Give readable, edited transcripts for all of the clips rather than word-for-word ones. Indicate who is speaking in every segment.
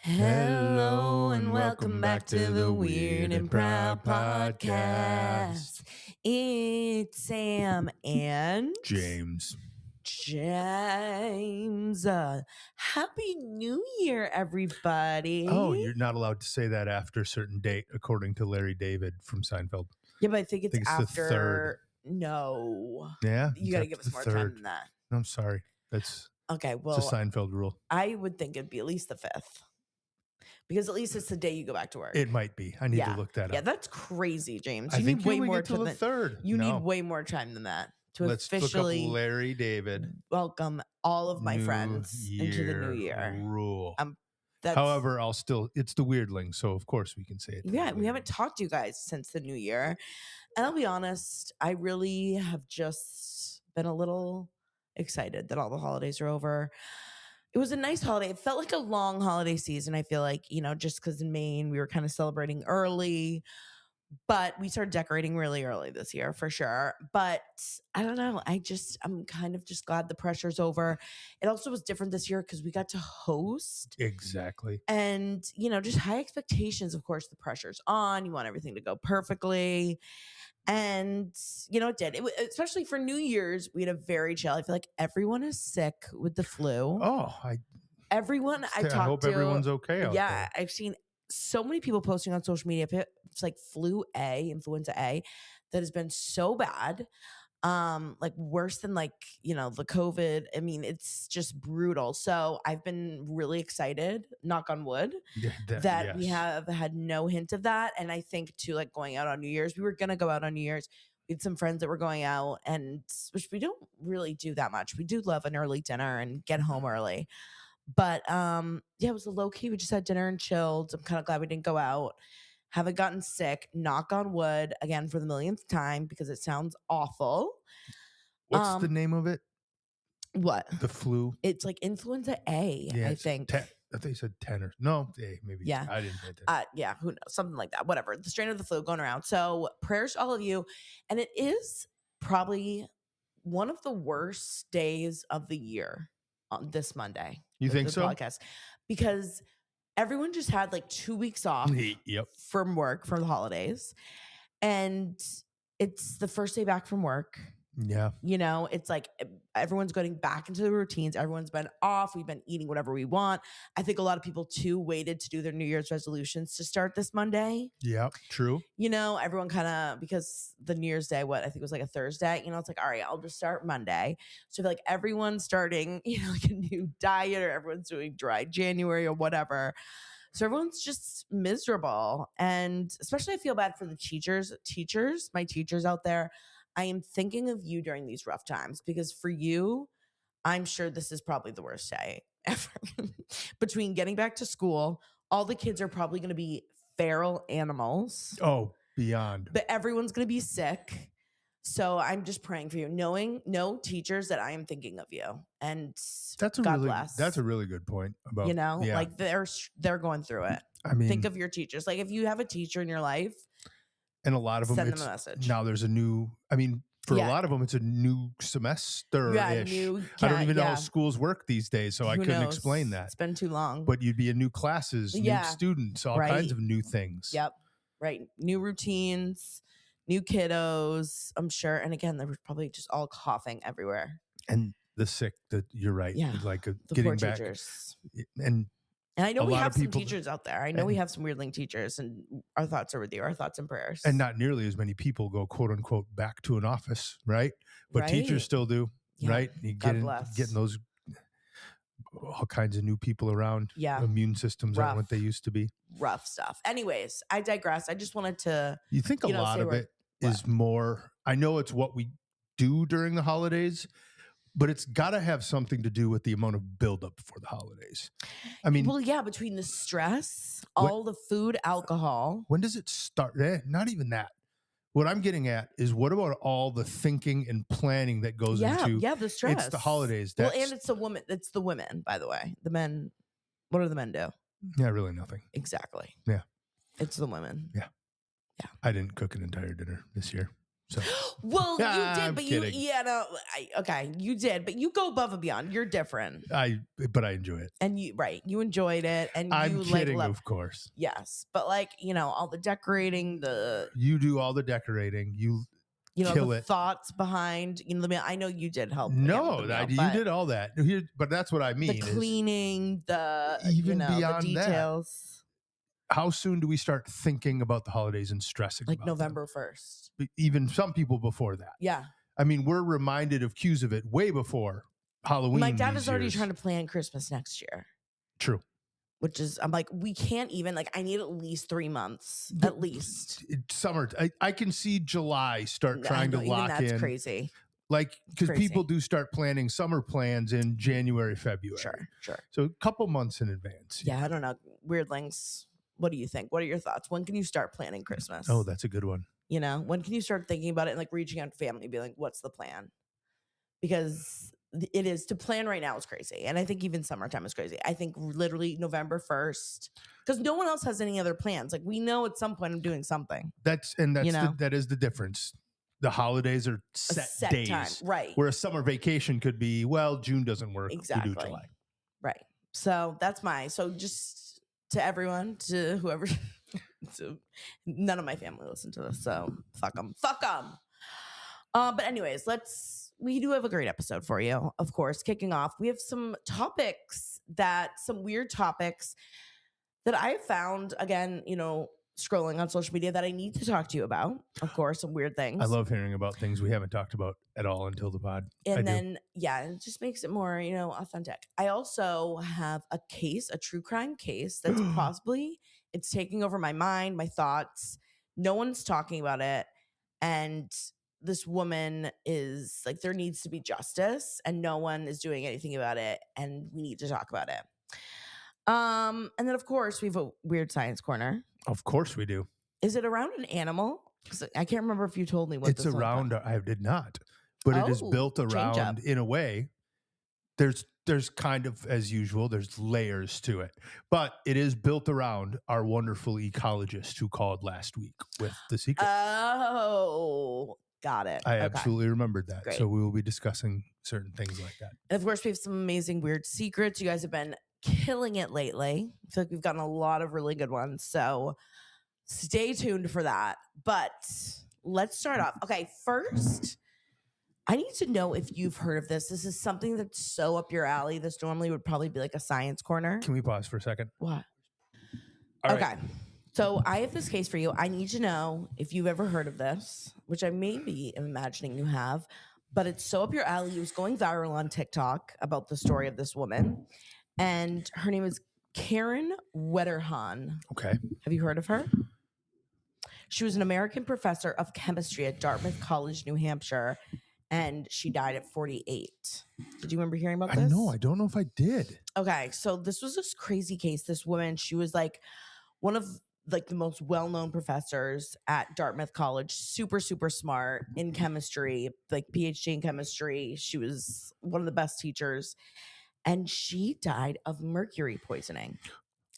Speaker 1: Hello and welcome back to the Weird and Proud Podcast. It's Sam and
Speaker 2: James.
Speaker 1: Happy New Year, everybody.
Speaker 2: Oh, you're not allowed to say that after a certain date, according to Larry David from Seinfeld.
Speaker 1: Yeah, but I think it's
Speaker 2: the
Speaker 1: after.
Speaker 2: third.
Speaker 1: No.
Speaker 2: Yeah,
Speaker 1: You got to give us more time than that.
Speaker 2: I'm sorry. That's
Speaker 1: okay. Well,
Speaker 2: it's a Seinfeld rule.
Speaker 1: I would think it'd be at least the 5th. Because at least it's the day you go back to work.
Speaker 2: It might be. I need to look that up.
Speaker 1: Yeah, that's crazy, James.
Speaker 2: I think way more time
Speaker 1: than
Speaker 2: the third.
Speaker 1: You need way more time than that to
Speaker 2: Let's
Speaker 1: officially
Speaker 2: look up Larry David.
Speaker 1: Welcome all of my friends into the new year.
Speaker 2: Rule.
Speaker 1: That's,
Speaker 2: However, it's the weirdling, so of course we can say it.
Speaker 1: Yeah, we haven't talked to you guys since the new year. And I'll be honest, I really have just been a little excited that all the holidays are over. It was a nice holiday. It felt like a long holiday season. I feel like, just because in Maine, we were kind of celebrating early, but we started decorating really early this year for sure. But I don't know. I'm kind of just glad the pressure's over. It also was different this year because we got to host.
Speaker 2: Exactly.
Speaker 1: And, just high expectations. Of course, the pressure's on. You want everything to go perfectly. And, it did. Especially for New Year's, we had a very chill. I feel like everyone is sick with the flu.
Speaker 2: Oh,
Speaker 1: I
Speaker 2: hope everyone's okay out there.
Speaker 1: I've seen so many people posting on social media. It's like influenza A, that has been so bad. Like worse than the COVID. I mean, it's just brutal. So I've been really excited, knock on wood, that we have had no hint of that. And I think too, like going out on New Year's, we were going to go out on New Year's. We had some friends that were going out, and which we don't really do that much. We do love an early dinner and get home early. But it was a low key. We just had dinner and chilled. I'm kind of glad we didn't go out. Haven't gotten sick, knock on wood, again for the millionth time, because it sounds awful.
Speaker 2: What's the name of it?
Speaker 1: What?
Speaker 2: The flu?
Speaker 1: It's like influenza A, I think.
Speaker 2: I thought you said 10 or no, A, maybe.
Speaker 1: Yeah.
Speaker 2: I didn't say 10.
Speaker 1: Yeah, who knows? Something like that. Whatever. The strain of the flu going around. So prayers to all of you. And it is probably one of the worst days of the year on this Monday.
Speaker 2: You think so?
Speaker 1: Podcast. Because everyone just had like 2 weeks off from work for the holidays. And it's the first day back from work.
Speaker 2: Yeah.
Speaker 1: It's like everyone's getting back into the routines. Everyone's been off. We've been eating whatever we want. I think a lot of people too waited to do their New Year's resolutions to start this Monday.
Speaker 2: Yeah, true.
Speaker 1: Everyone kind of, because the New Year's Day, I think it was like a Thursday, it's like, all right, I'll just start Monday. So I feel like everyone's starting, like a new diet, or everyone's doing dry January or whatever. So everyone's just miserable. And especially I feel bad for the my teachers out there. I am thinking of you during these rough times, because for you, I'm sure this is probably the worst day ever. Between getting back to school, all the kids are probably going to be feral animals.
Speaker 2: Oh, beyond.
Speaker 1: But everyone's going to be sick. So I'm just praying for you, knowing teachers that I am thinking of you. And God bless.
Speaker 2: That's a really good point about,
Speaker 1: like they're going through it.
Speaker 2: I mean,
Speaker 1: think of your teachers. Like if you have a teacher in your life,
Speaker 2: and a lot of them,
Speaker 1: send them a message.
Speaker 2: Now there's a new, a lot of them, it's a new semester. Yeah, I don't even know how schools work these days, so I couldn't explain that.
Speaker 1: It's been too long.
Speaker 2: But you'd be in new classes, new students, all kinds of new things.
Speaker 1: Yep. Right. New routines, new kiddos, I'm sure. And again, they were probably just all coughing everywhere.
Speaker 2: And the sick, you're right.
Speaker 1: Yeah.
Speaker 2: Like
Speaker 1: the
Speaker 2: getting
Speaker 1: poor
Speaker 2: back.
Speaker 1: Teachers.
Speaker 2: And
Speaker 1: I know we have some teachers out there. I know we have some weirdling teachers, and our thoughts are with you. Our thoughts and prayers.
Speaker 2: And not nearly as many people go, quote unquote, back to an office, right? But teachers still do, right? You getting those all kinds of new people around.
Speaker 1: Yeah.
Speaker 2: Immune systems aren't what they used to be.
Speaker 1: Rough stuff. Anyways, I digress. I just wanted to.
Speaker 2: You think a lot of it is more, I know it's what we do during the holidays, but it's got to have something to do with the amount of buildup for the holidays. I mean,
Speaker 1: well, yeah, between the stress, all the food, alcohol.
Speaker 2: When does it start? Not even that. What I'm getting at is, what about all the thinking and planning that goes into
Speaker 1: the stress?
Speaker 2: It's the holidays.
Speaker 1: And it's the women, by the way. The men, what do the men do?
Speaker 2: Yeah, really nothing.
Speaker 1: Exactly.
Speaker 2: Yeah.
Speaker 1: It's the women.
Speaker 2: Yeah. I didn't cook an entire dinner this year. So
Speaker 1: Well, you did,
Speaker 2: I'm
Speaker 1: but
Speaker 2: kidding.
Speaker 1: okay, you did, but you go above and beyond. You're different.
Speaker 2: But I enjoy it.
Speaker 1: And you enjoyed it, and
Speaker 2: I'm
Speaker 1: you
Speaker 2: kidding,
Speaker 1: love,
Speaker 2: of course.
Speaker 1: yes, but all the decorating,
Speaker 2: You do all the decorating. You kill
Speaker 1: the
Speaker 2: it.
Speaker 1: thoughts behind, the meal. I know you did help.
Speaker 2: No,
Speaker 1: with the meal,
Speaker 2: you did all that. But that's what I mean.
Speaker 1: The cleaning,
Speaker 2: even
Speaker 1: the
Speaker 2: beyond
Speaker 1: details.
Speaker 2: How soon do we start thinking about the holidays and stressing
Speaker 1: Like
Speaker 2: about
Speaker 1: November 1st.
Speaker 2: them? Even some people before that.
Speaker 1: Yeah.
Speaker 2: I mean, we're reminded of cues of it way before Halloween.
Speaker 1: My dad is already trying to plan Christmas next year.
Speaker 2: True.
Speaker 1: Which is, I'm like, we can't even, I need at least 3 months. At least.
Speaker 2: Summer. I can see July start trying to lock in.
Speaker 1: That's crazy.
Speaker 2: Because people do start planning summer plans in January, February.
Speaker 1: Sure.
Speaker 2: So a couple months in advance.
Speaker 1: Yeah, I don't know. Weirdlings. What do you think? What are your thoughts? When can you start planning Christmas?
Speaker 2: Oh, that's a good one.
Speaker 1: When can you start thinking about it and reaching out to family and be like, what's the plan? Because it is, to plan right now is crazy. And I think even summertime is crazy. I think literally November 1st, because no one else has any other plans. We know at some point I'm doing something.
Speaker 2: That is the difference. The holidays are set days.
Speaker 1: Time, right.
Speaker 2: Where a summer vacation could be, well, June doesn't work.
Speaker 1: Exactly.
Speaker 2: We do July.
Speaker 1: Right. So that's so just to everyone, to whoever, none of my family listen to this, so fuck them. But anyways, we do have a great episode for you, of course. Kicking off, we have some weird topics that I found, again, scrolling on social media, that I need to talk to you about. Of course, some weird things.
Speaker 2: I love hearing about things we haven't talked about at all until the pod.
Speaker 1: It just makes it more, authentic. I also have a true crime case that's possibly, it's taking over my mind, my thoughts. No one's talking about it. And this woman is there needs to be justice, and no one is doing anything about it. And we need to talk about it. And then, of course, we have a weird science corner.
Speaker 2: Of course we do.
Speaker 1: Is it around an animal? Because I can't remember if you told me what
Speaker 2: it's around. I did not, but it is built around, in a way. There's kind of, as usual, there's layers to it, but it is built around our wonderful ecologist who called last week with the secret.
Speaker 1: Oh, got it.
Speaker 2: I absolutely remembered that.
Speaker 1: Great.
Speaker 2: So we will be discussing certain things like that.
Speaker 1: And of course, we have some amazing weird secrets. You guys have been killing it lately. I feel like we've gotten a lot of really good ones. So stay tuned for that. But let's start off. Okay, first, I need to know if you've heard of this. This is something that's so up your alley. This normally would probably be a science corner.
Speaker 2: Can we pause for a second?
Speaker 1: What?
Speaker 2: All
Speaker 1: okay.
Speaker 2: Right.
Speaker 1: So I have this case for you. I need to know if you've ever heard of this, which I maybe am imagining you have, but it's so up your alley. It was going viral on TikTok about the story of this woman, and her name is Karen Wetterhahn.
Speaker 2: Okay.
Speaker 1: Have you heard of her? She was an American professor of chemistry at Dartmouth College, New Hampshire, and she died at 48. Did you remember hearing about this?
Speaker 2: No, I don't know if I did.
Speaker 1: Okay, so this was this crazy case. This woman, she was one of the most well-known professors at Dartmouth College, super, super smart in chemistry, PhD in chemistry. She was one of the best teachers. And she died of mercury poisoning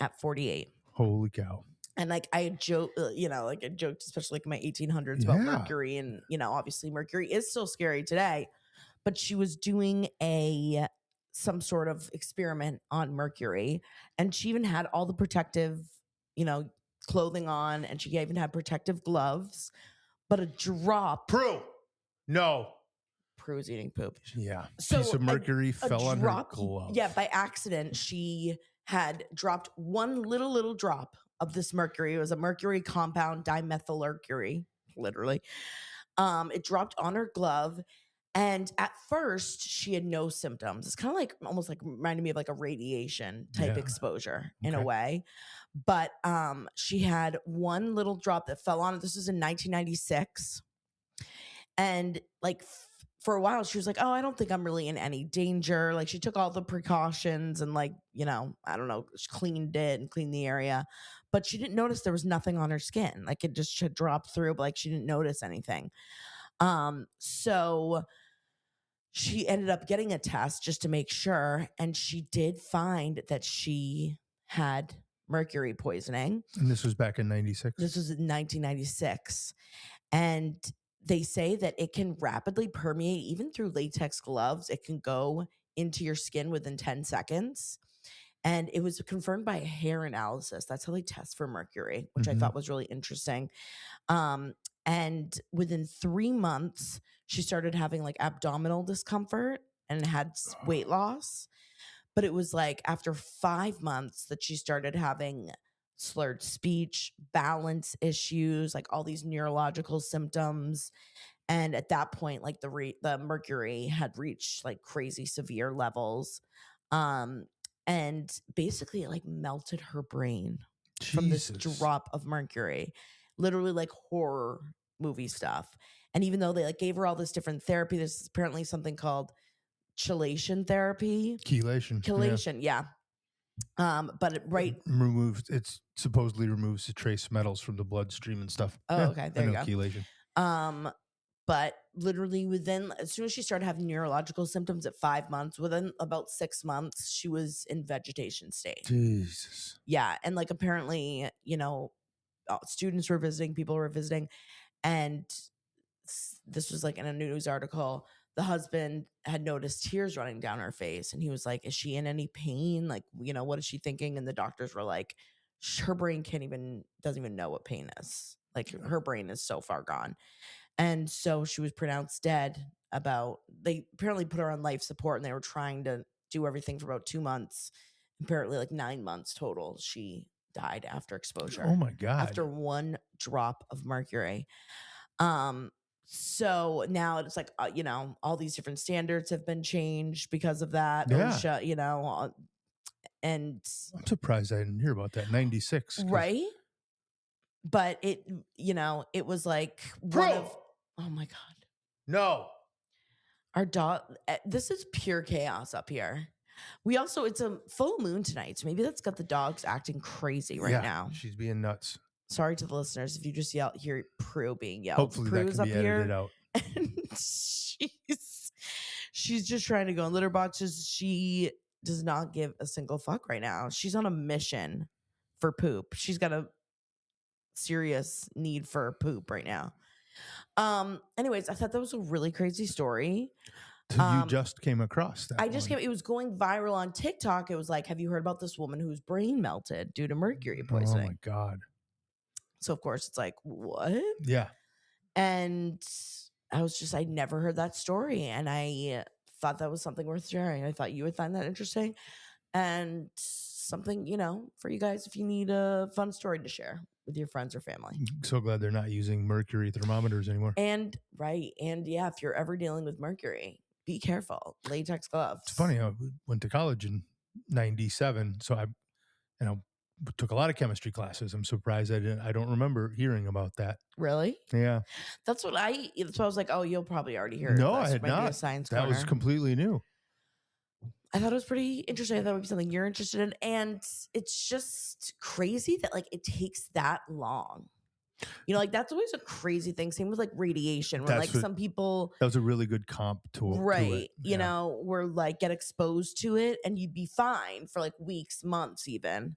Speaker 1: at 48.
Speaker 2: Holy cow.
Speaker 1: And I joked, I joked, especially in my 1800s about mercury. And, obviously mercury is still scary today. But she was doing some sort of experiment on mercury. And she even had all the protective, clothing on. And she even had protective gloves. But a drop.
Speaker 2: Prue. No.
Speaker 1: Prue's eating poop.
Speaker 2: Yeah.
Speaker 1: So
Speaker 2: piece of mercury fell on her glove.
Speaker 1: Yeah, by accident, she had dropped one little drop of this mercury. It was a mercury compound, dimethylmercury, literally. It dropped on her glove. And at first, she had no symptoms. It's kind of almost reminded me of a radiation type exposure in a way. But she had one little drop that fell on it. This was in 1996. And for a while, she was oh, I don't think I'm really in any danger. She took all the precautions and I don't know, she cleaned it and cleaned the area. But she didn't notice there was nothing on her skin. It just had dropped through, but she didn't notice anything. So she ended up getting a test just to make sure. And she did find that she had mercury poisoning.
Speaker 2: And this was back in 96?
Speaker 1: This was in 1996. And they say that it can rapidly permeate even through latex gloves. It can go into your skin within 10 seconds. And it was confirmed by a hair analysis. That's how they test for mercury, which I thought was really interesting. And within 3 months, she started having like abdominal discomfort and had weight loss. But it was like after 5 months that she started having slurred speech, balance issues, like all these neurological symptoms. And at that point, like the mercury had reached like crazy severe levels. And basically it like melted her brain from this drop of mercury. Literally like horror movie stuff. And even though they like gave her all this different therapy, there's apparently something called chelation therapy. Chelation, yeah. But
Speaker 2: it supposedly removes the trace metals from the bloodstream and stuff.
Speaker 1: Oh, okay. There you go.
Speaker 2: Chelation.
Speaker 1: But literally as soon as she started having neurological symptoms at 5 months, within about 6 months, she was in vegetation state.
Speaker 2: Jesus.
Speaker 1: Yeah. And like apparently, students were visiting, people were visiting, and this was like in a news article. The husband had noticed tears running down her face, and he was like, is she in any pain? Like, what is she thinking? And the doctors were like, her brain doesn't even know what pain is. Like her brain is so far gone. And so she was pronounced dead they apparently put her on life support, and they were trying to do everything for about 2 months. Apparently like 9 months total. She died after exposure.
Speaker 2: Oh my God.
Speaker 1: After one drop of mercury. So now it's like, all these different standards have been changed because of that.
Speaker 2: Yeah.
Speaker 1: OSHA, and
Speaker 2: I'm surprised I didn't hear about that. 96.
Speaker 1: Right? But it was like oh my God.
Speaker 2: No.
Speaker 1: Our dog, this is pure chaos up here. It's a full moon tonight, so maybe that's got the dogs acting crazy right now.
Speaker 2: She's being nuts.
Speaker 1: Sorry to the listeners if you just hear Prue being yelled.
Speaker 2: Hopefully
Speaker 1: Prue's
Speaker 2: that can be edited out.
Speaker 1: And she's just trying to go in litter boxes. She does not give a single fuck right now. She's on a mission for poop. She's got a serious need for poop right now. Anyways, I thought that was a really crazy story.
Speaker 2: You just came across that.
Speaker 1: It was going viral on TikTok. It was like, have you heard about this woman whose brain melted due to mercury poisoning?
Speaker 2: Oh my God.
Speaker 1: So of course it's like, what?
Speaker 2: Yeah.
Speaker 1: And I never heard that story. And I thought that was something worth sharing. I thought you would find that interesting. And something, for you guys, if you need a fun story to share with your friends or family.
Speaker 2: So glad they're not using mercury thermometers anymore.
Speaker 1: And yeah, if you're ever dealing with mercury, be careful. Latex gloves.
Speaker 2: It's funny. I went to college in 97, so I, took a lot of chemistry classes. I'm surprised I don't remember hearing about that.
Speaker 1: Really?
Speaker 2: Yeah.
Speaker 1: That's what I was like, oh, you'll probably already hear it.
Speaker 2: No, I had not. That was completely new.
Speaker 1: I thought it was pretty interesting. I thought it would be something you're interested in. And it's just crazy that like it takes that long. That's always a crazy thing. Same with like radiation, where some people.
Speaker 2: That was a really good comp to
Speaker 1: right. To it. Where like get exposed to it and you'd be fine for like weeks, months even.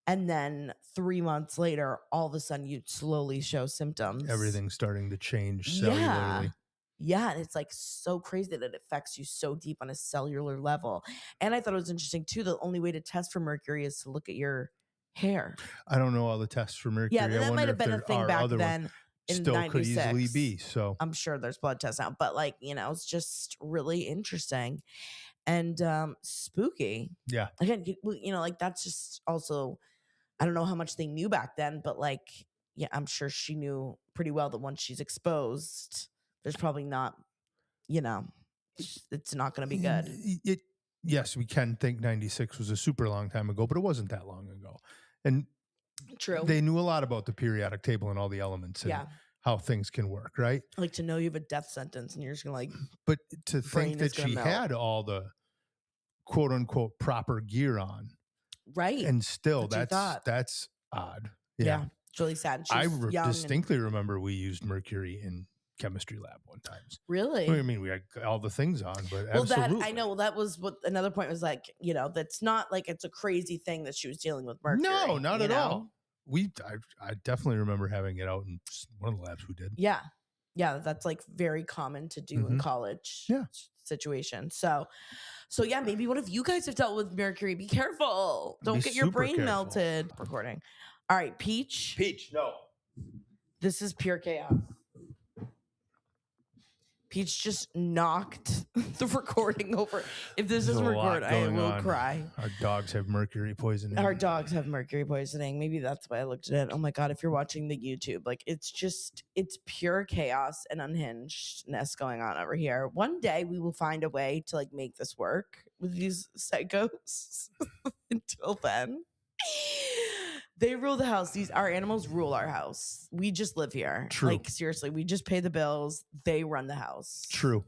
Speaker 1: And then 3 months later, all of a sudden you'd slowly show symptoms.
Speaker 2: Everything's starting to change cellularly.
Speaker 1: Yeah, and it's like so crazy that it affects you so deep on a cellular level. And I thought it was interesting too. The only way to test for mercury is to look at your hair.
Speaker 2: I don't know all the tests for mercury.
Speaker 1: Yeah, that might have been a thing back then. In
Speaker 2: still
Speaker 1: 96.
Speaker 2: could easily be. So
Speaker 1: I'm sure there's blood tests now, but like it's just really interesting and spooky.
Speaker 2: Yeah.
Speaker 1: Again, like that's just also. I don't know how much they knew back then, but like, yeah, I'm sure she knew pretty well that once she's exposed, there's probably not, it's not going to be good.
Speaker 2: Yes, we can think 96 was a super long time ago, but it wasn't that long ago. And
Speaker 1: true,
Speaker 2: they knew a lot about the periodic table and all the elements and how things can work, right?
Speaker 1: Like to know you have a death sentence and you're just going to like.
Speaker 2: But to think that she had all the quote unquote proper gear on.
Speaker 1: Right.
Speaker 2: And still, that's odd. Yeah.
Speaker 1: It's really sad.
Speaker 2: I distinctly remember we used mercury in chemistry lab one time.
Speaker 1: Really?
Speaker 2: I mean, we had all the things on, but
Speaker 1: absolutely. I know. Well, that was what another point was like, that's not like it's a crazy thing that she was dealing with mercury.
Speaker 2: No, not at all. I definitely remember having it out in one of the labs we did.
Speaker 1: Yeah. Yeah, that's like very common to do in college situations. So yeah, maybe one of you guys have dealt with Mercury. Be careful. Don't get your brain melted. Recording. All right, Peach.
Speaker 2: Peach, no.
Speaker 1: This is pure chaos. Peach just knocked the recording over. If this doesn't record, I will cry.
Speaker 2: Our dogs have mercury poisoning.
Speaker 1: Maybe that's why I looked at it. Oh my God, if you're watching the YouTube, like it's pure chaos and unhingedness going on over here. One day we will find a way to like make this work with these psychos. Until then. They rule the house. Our animals rule our house. We just live here.
Speaker 2: True.
Speaker 1: Like seriously, we just pay the bills. They run the house.
Speaker 2: True.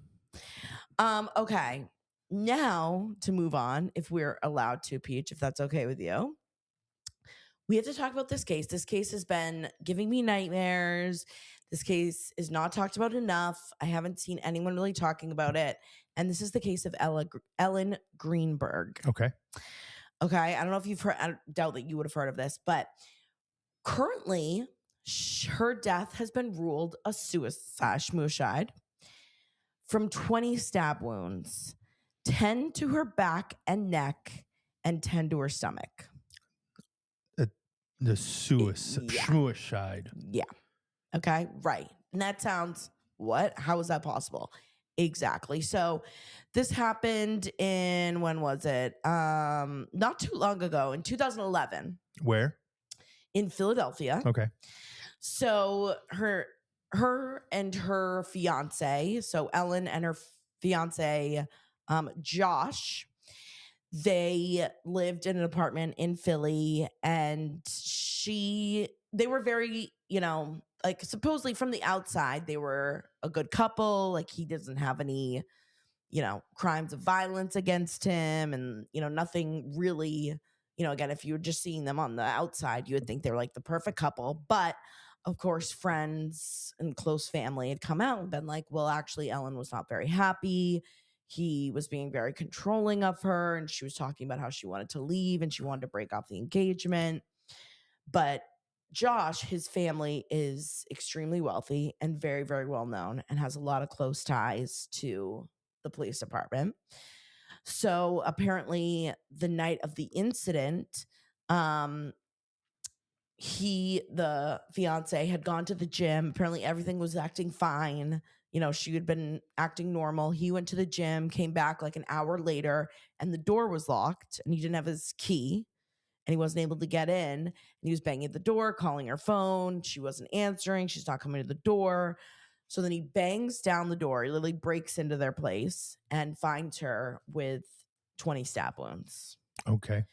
Speaker 1: Okay. Now to move on, if we're allowed to, Peach, if that's okay with you. We have to talk about this case. This case has been giving me nightmares. This case is not talked about enough. I haven't seen anyone really talking about it. And this is the case of Ellen Greenberg.
Speaker 2: Okay.
Speaker 1: Okay, I don't know if you've heard, I doubt that you would have heard of this, but currently her death has been ruled a suicide from 20 stab wounds, 10 to her back and neck, and 10 to her stomach.
Speaker 2: The suicide.
Speaker 1: Yeah. Okay, right. And that sounds, what? How is that possible? Exactly. So this happened in, when was it? Not too long ago, in 2011.
Speaker 2: Where?
Speaker 1: In Philadelphia.
Speaker 2: Okay.
Speaker 1: So her and her fiance, so Ellen and her fiance, Josh, they lived in an apartment in Philly, and they were very, like supposedly from the outside, they were a good couple. Like he doesn't have any, crimes of violence against him, and, nothing really, again, if you were just seeing them on the outside, you would think they were like the perfect couple. But of course, friends and close family had come out and been like, well, actually, Ellen was not very happy. He was being very controlling of her, and she was talking about how she wanted to leave and she wanted to break off the engagement. But Josh, his family is extremely wealthy and very, very well known and has a lot of close ties to the police department. So apparently the night of the incident, the fiance had gone to the gym. Apparently everything was acting fine. She had been acting normal. He went to the gym, came back like an hour later, and the door was locked and he didn't have his key. And he wasn't able to get in. And he was banging at the door, calling her phone. She wasn't answering. She's not coming to the door. So then he bangs down the door. He literally breaks into their place and finds her with 20 stab wounds.
Speaker 2: Okay.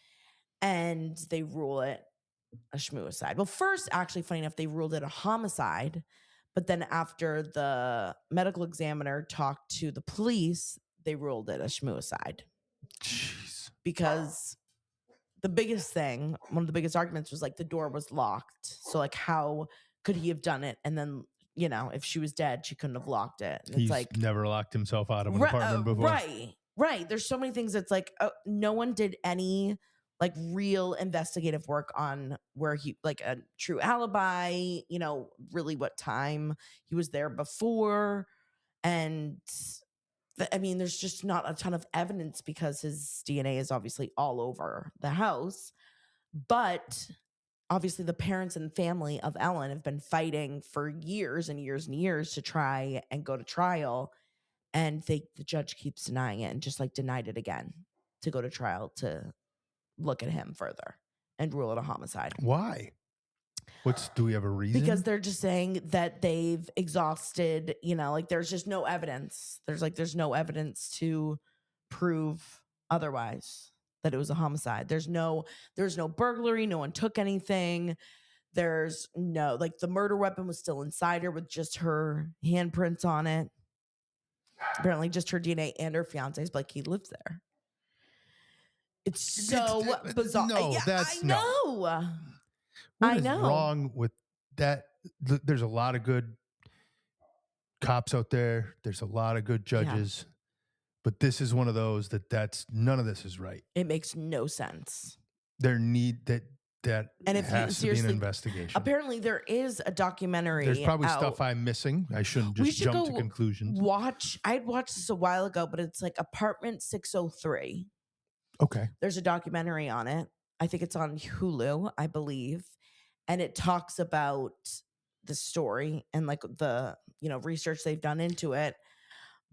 Speaker 1: And they rule it a schmuicide. Well, first, actually, funny enough, they ruled it a homicide. But then after the medical examiner talked to the police, they ruled it a schmuicide.
Speaker 2: Jeez.
Speaker 1: Because the biggest thing, one of the biggest arguments was like the door was locked. So like how could he have done it? And then, if she was dead, she couldn't have locked it. And
Speaker 2: He's
Speaker 1: it's like
Speaker 2: never locked himself out of an apartment before.
Speaker 1: Right. There's so many things that's like no one did any like real investigative work on where he, like a true alibi, really what time he was there before. And there's just not a ton of evidence because his DNA is obviously all over the house. But obviously the parents and family of Ellen have been fighting for years and years and years to try and go to trial. And the judge keeps denying it and just like denied it again to go to trial to look at him further and rule it a homicide.
Speaker 2: Why? Do we have a reason?
Speaker 1: Because they're just saying that they've exhausted, like there's just no evidence. There's no evidence to prove otherwise that it was a homicide. There's no burglary. No one took anything. There's no, like the murder weapon was still inside her with just her handprints on it. Apparently just her DNA and her fiance's, but like he lives there. It's so bizarre.
Speaker 2: No,
Speaker 1: yeah,
Speaker 2: that's
Speaker 1: I know.
Speaker 2: No. What is wrong with that? There's a lot of good cops out there. There's a lot of good judges. Yeah. But this is one of those that's none of this is right.
Speaker 1: It makes no sense.
Speaker 2: There need that That
Speaker 1: And if
Speaker 2: has to be an investigation.
Speaker 1: Apparently there is a documentary.
Speaker 2: There's probably
Speaker 1: out.
Speaker 2: Stuff I'm missing. I shouldn't just jump to conclusions.
Speaker 1: I'd watched this a while ago, but it's like Apartment 603.
Speaker 2: Okay.
Speaker 1: There's a documentary on it. I think it's on Hulu, I believe. And it talks about the story and like the, research they've done into it.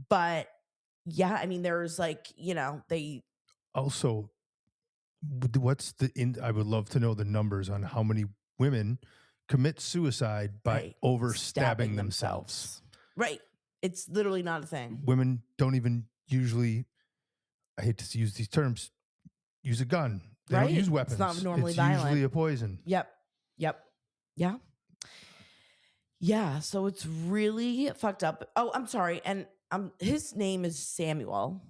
Speaker 1: But yeah, I mean, there's like, they
Speaker 2: also, I would love to know the numbers on how many women commit suicide by overstabbing themselves.
Speaker 1: Right. It's literally not a thing.
Speaker 2: Women don't even usually, I hate to use these terms, use a gun. They don't use weapons.
Speaker 1: It's not normally violent.
Speaker 2: Usually a poison.
Speaker 1: Yep. Yeah. Yeah. So it's really fucked up. Oh, I'm sorry. And his name is Samuel.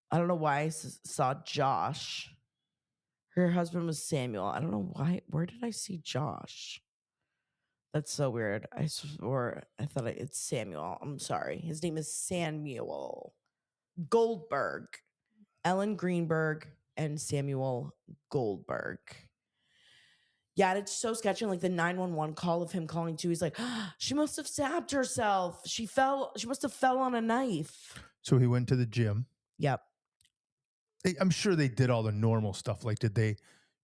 Speaker 1: I don't know why I saw Josh. Her husband was Samuel. I don't know why. Where did I see Josh? That's so weird. I thought it's Samuel. I'm sorry. His name is Samuel Goldberg. Ellen Greenberg and Samuel Goldberg. Yeah, it's so sketchy. Like the 911 call of him calling too. He's like, she must have stabbed herself. She must have fell on a knife.
Speaker 2: So he went to the gym.
Speaker 1: Yep.
Speaker 2: I'm sure they did all the normal stuff. Like, did they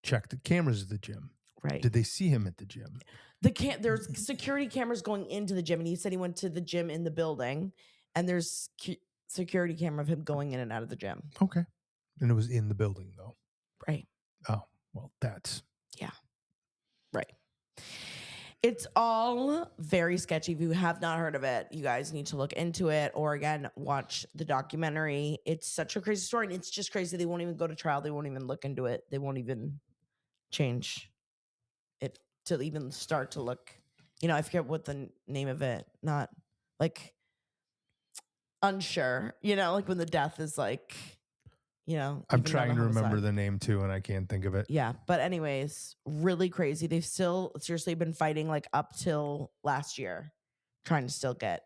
Speaker 2: check the cameras at the gym?
Speaker 1: Right.
Speaker 2: Did they see him at the gym?
Speaker 1: There's security cameras going into the gym, and he said he went to the gym in the building, and there's security camera of him going in and out of the gym.
Speaker 2: Okay. And it was in the building, though.
Speaker 1: Right.
Speaker 2: Oh, well, that's...
Speaker 1: Yeah. Right. It's all very sketchy. If you have not heard of it, you guys need to look into it, or again, watch the documentary. It's such a crazy story, and it's just crazy. They won't even go to trial. They won't even look into it. They won't even change it to even start to look. I forget what the name of it. Not like unsure. Like when the death is like.
Speaker 2: I'm trying to remember the name too, and I can't think of it.
Speaker 1: Yeah. But anyways, really crazy. They've still seriously been fighting like up till last year, trying to still get.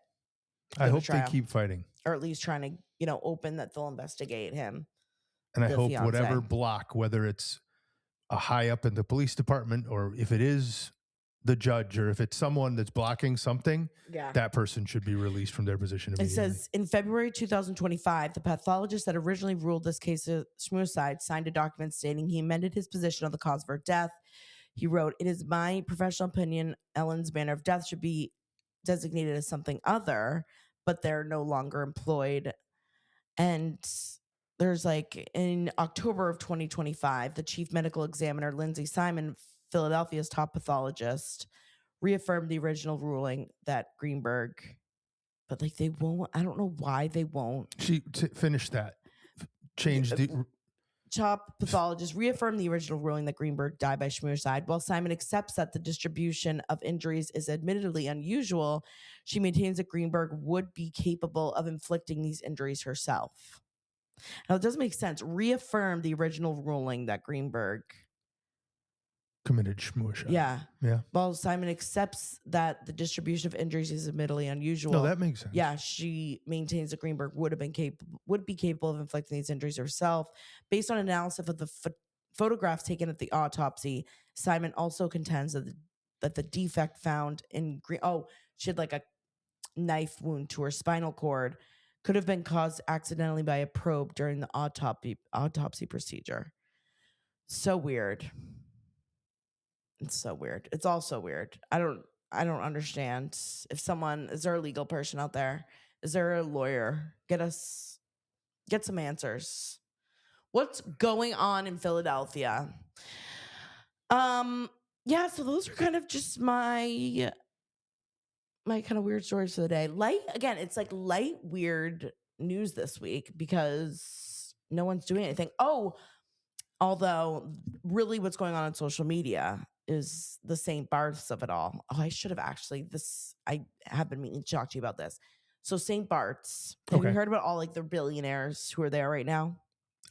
Speaker 2: I hope they keep fighting.
Speaker 1: Or at least trying to, open that they'll investigate him.
Speaker 2: And I hope whatever block, whether it's a high up in the police department or if it is the judge or if it's someone that's blocking something, that person should be released from their position immediately.
Speaker 1: It says, in February 2025, the pathologist that originally ruled this case a suicide signed a document stating he amended his position on the cause of her death. He wrote, "It is my professional opinion Ellen's manner of death should be designated as something other, but they're no longer employed." And there's like, in October of 2025, the chief medical examiner, Lindsay Simon, Philadelphia's top pathologist, reaffirmed the original ruling that Greenberg, but like they won't. I don't know why they won't.
Speaker 2: Finish that. Change the
Speaker 1: top pathologist reaffirmed the original ruling that Greenberg died by suicide. While Simon accepts that the distribution of injuries is admittedly unusual, she maintains that Greenberg would be capable of inflicting these injuries herself. Now, it doesn't make sense. Reaffirm the original ruling that Greenberg
Speaker 2: committed suicide.
Speaker 1: Yeah. While Simon accepts that the distribution of injuries is admittedly unusual.
Speaker 2: No, that makes sense.
Speaker 1: Yeah, she maintains that Greenberg would be capable of inflicting these injuries herself. Based on analysis of the photographs taken at the autopsy, Simon also contends that the defect found in she had like a knife wound to her spinal cord, could have been caused accidentally by a probe during the autopsy procedure. So weird. It's so weird. It's all so weird. I don't understand. Is there a legal person out there? Is there a lawyer? Get some answers. What's going on in Philadelphia? Yeah, so those are kind of just my kind of weird stories for the day. It's like light weird news this week because no one's doing anything. Although really what's going on social media is the St. Barts of it all. I should have I have been meaning to talk to you about this. So St. Barts, have you heard about all like the billionaires who are there right now?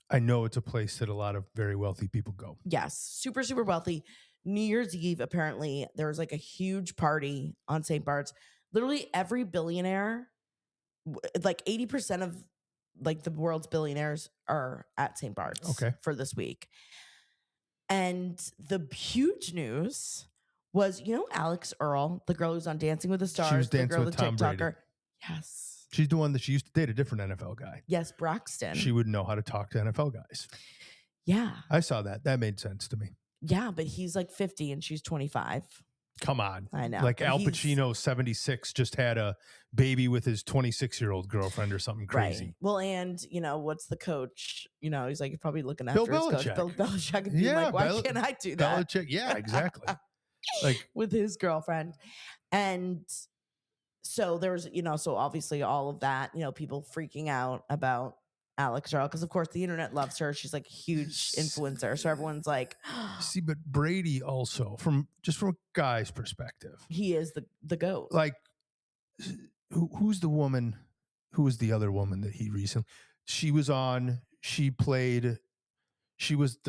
Speaker 2: I know it's a place that a lot of very wealthy people go.
Speaker 1: Yes, super, super wealthy. New Year's Eve, apparently, there was like a huge party on St. Barts. Literally every billionaire, like 80% of like the world's billionaires are at St. Barts for this week. And the huge news was, Alex Earl, the girl who's on Dancing with the Stars,
Speaker 2: She was
Speaker 1: the
Speaker 2: dancing
Speaker 1: girl,
Speaker 2: with
Speaker 1: the
Speaker 2: Tom Brady.
Speaker 1: TikToker. Yes.
Speaker 2: She's the one that she used to date a different NFL guy.
Speaker 1: Yes, Braxton.
Speaker 2: She would know how to talk to NFL guys.
Speaker 1: Yeah.
Speaker 2: I saw that. That made sense to me.
Speaker 1: Yeah, but he's like 50 and she's 25.
Speaker 2: Come on.
Speaker 1: I know.
Speaker 2: Like Al Pacino, 76, just had a baby with his 26-year-old girlfriend or something crazy.
Speaker 1: Right. Well, and, what's the coach? He's like, you're probably looking
Speaker 2: Bill
Speaker 1: after his coach.
Speaker 2: Belichick.
Speaker 1: Bill Belichick. And being like, why can't I do that?
Speaker 2: Belichick. Yeah, exactly. Like
Speaker 1: with his girlfriend. And so there's, so obviously all of that, people freaking out about Alex Earl, because of course the internet loves her. She's like a huge influencer. So everyone's like,
Speaker 2: see, but Brady also, from a guy's perspective,
Speaker 1: he is the GOAT.
Speaker 2: Like, who's the woman? Who was the other woman that he recently? She was on. She played. She was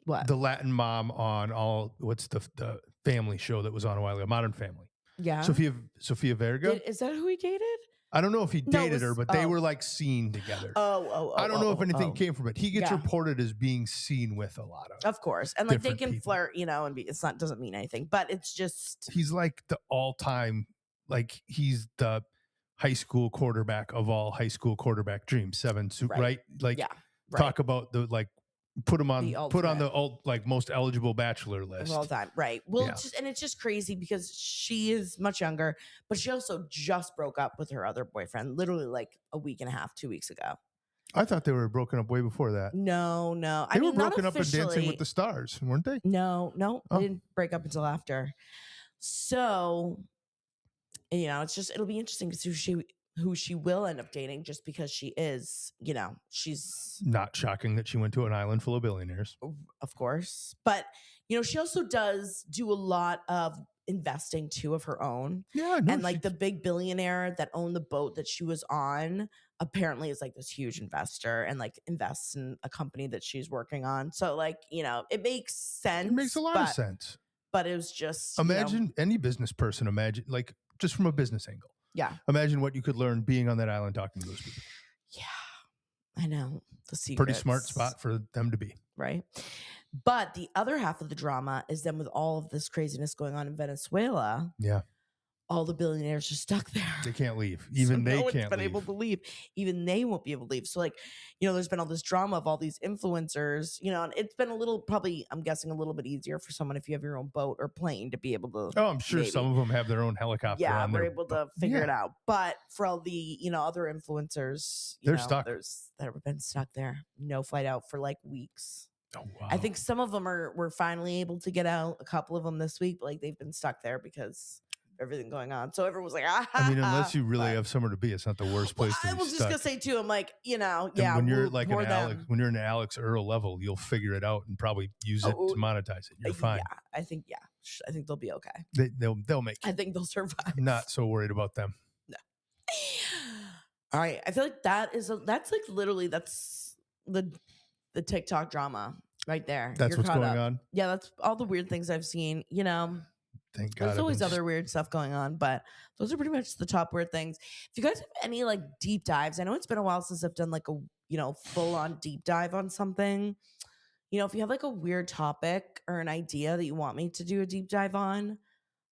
Speaker 1: what?
Speaker 2: The Latin mom on all. What's the family show that was on a while ago? Modern Family.
Speaker 1: Yeah.
Speaker 2: Sofia Vergara.
Speaker 1: Is that who he dated?
Speaker 2: I don't know if he dated her, but they were like seen together. I don't know if anything came from it. He gets reported as being seen with a lot
Speaker 1: of course, and like they can
Speaker 2: people.
Speaker 1: flirt, and doesn't mean anything, but it's just
Speaker 2: he's like the all-time, like he's the high school quarterback of all high school quarterback dreams. 7, right? Like talk about the like. Put him on the like most eligible bachelor list
Speaker 1: of all time, right? Well, it's just crazy because she is much younger, but she also just broke up with her other boyfriend, literally like a week and a half, 2 weeks ago.
Speaker 2: I thought they were broken up way before that.
Speaker 1: No,
Speaker 2: they were broken up in Dancing with the Stars, weren't they?
Speaker 1: No, they didn't break up until after. So, it'll be interesting to see who she will end up dating, just because she is, she's
Speaker 2: not shocking that she went to an island full of billionaires,
Speaker 1: of course. But, she also does do a lot of investing too of her own.
Speaker 2: Yeah.
Speaker 1: And like the big billionaire that owned the boat that she was on apparently is like this huge investor and like invests in a company that she's working on. So like, it makes sense.
Speaker 2: It makes a lot of sense.
Speaker 1: But it was just,
Speaker 2: imagine any business person, like just from a business angle.
Speaker 1: Yeah.
Speaker 2: Imagine what you could learn being on that island talking to those people.
Speaker 1: Yeah. I know. The secrets.
Speaker 2: Pretty smart spot for them to be.
Speaker 1: Right. But the other half of the drama is then with all of this craziness going on in Venezuela.
Speaker 2: Yeah.
Speaker 1: All the billionaires are stuck there.
Speaker 2: They can't leave. Even they can't
Speaker 1: been able to leave. Even they won't be able to leave. So like, there's been all this drama of all these influencers, and it's been a little, probably, I'm guessing a little bit easier for someone if you have your own boat or plane to be able to.
Speaker 2: Oh, I'm sure some of them have their own helicopter.
Speaker 1: Yeah, we're able to figure it out. But for all the, other influencers,
Speaker 2: they're stuck.
Speaker 1: That have been stuck there. No flight out for like weeks.
Speaker 2: Oh, wow.
Speaker 1: I think some of them were finally able to get out. A couple of them this week, but like they've been stuck there because everything going on. So everyone was like,
Speaker 2: I mean, unless you really have somewhere to be, it's not the worst place to be.
Speaker 1: I was just gonna say too, I'm like,
Speaker 2: and when you're like when you're an Alex Earl level, you'll figure it out and probably use it to monetize it. You're fine.
Speaker 1: I think they'll be okay.
Speaker 2: They'll make it.
Speaker 1: I think they'll survive.
Speaker 2: I'm not so worried about them.
Speaker 1: No. All right. I feel like that's like literally that's the TikTok drama right there.
Speaker 2: That's what's going on.
Speaker 1: Yeah, that's all the weird things I've seen.
Speaker 2: Thank God.
Speaker 1: There's always other weird stuff going on, but those are pretty much the top weird things. If you guys have any like deep dives, I know it's been a while since I've done like a full on deep dive on something. If you have like a weird topic or an idea that you want me to do a deep dive on,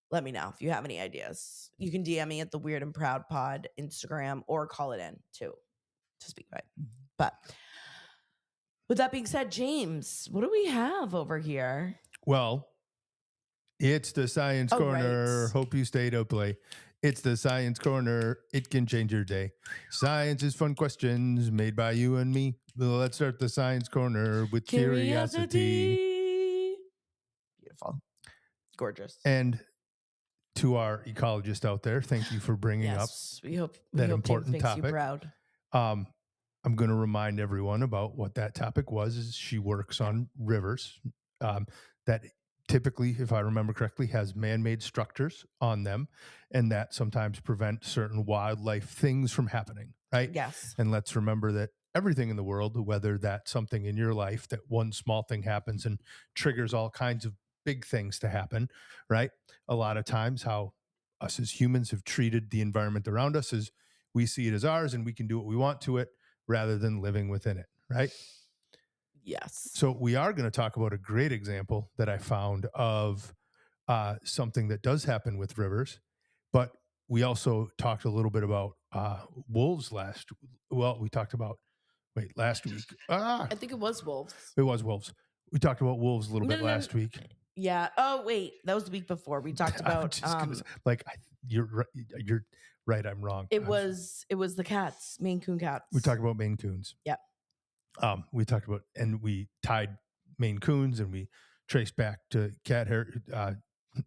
Speaker 1: let me know. If you have any ideas, you can DM me at the Weird and Proud Pod Instagram or call it in to speak right. But with that being said, James, what do we have over here?
Speaker 2: Well, it's the Science Corner. Right. Hope you stayed to play. It's the Science Corner. It can change your day. Science is fun questions made by you and me. Let's start the Science Corner with curiosity.
Speaker 1: Beautiful. Gorgeous.
Speaker 2: And to our ecologist out there, thank you for bringing up that important topic.
Speaker 1: You proud.
Speaker 2: I'm going to remind everyone about what that topic was. Is she works on rivers that typically, if I remember correctly, has man-made structures on them, and that sometimes prevent certain wildlife things from happening, right?
Speaker 1: Yes.
Speaker 2: And let's remember that everything in the world, whether that's something in your life, that one small thing happens and triggers all kinds of big things to happen, right? A lot of times how us as humans have treated the environment around us is we see it as ours and we can do what we want to it rather than living within it, right?
Speaker 1: Yes.
Speaker 2: So we are going to talk about a great example that I found of something that does happen with rivers, but we also talked a little bit about wolves we talked about last week.
Speaker 1: I think it was wolves.
Speaker 2: It was wolves. We talked about wolves a little bit last week.
Speaker 1: Yeah. Oh wait, that was the week before. We talked about
Speaker 2: you're right. I'm wrong.
Speaker 1: It was the cats, Maine Coon cats.
Speaker 2: We talked about Maine Coons.
Speaker 1: Yep.
Speaker 2: We talked about, and we tied Maine Coons, and we traced back to cat hair.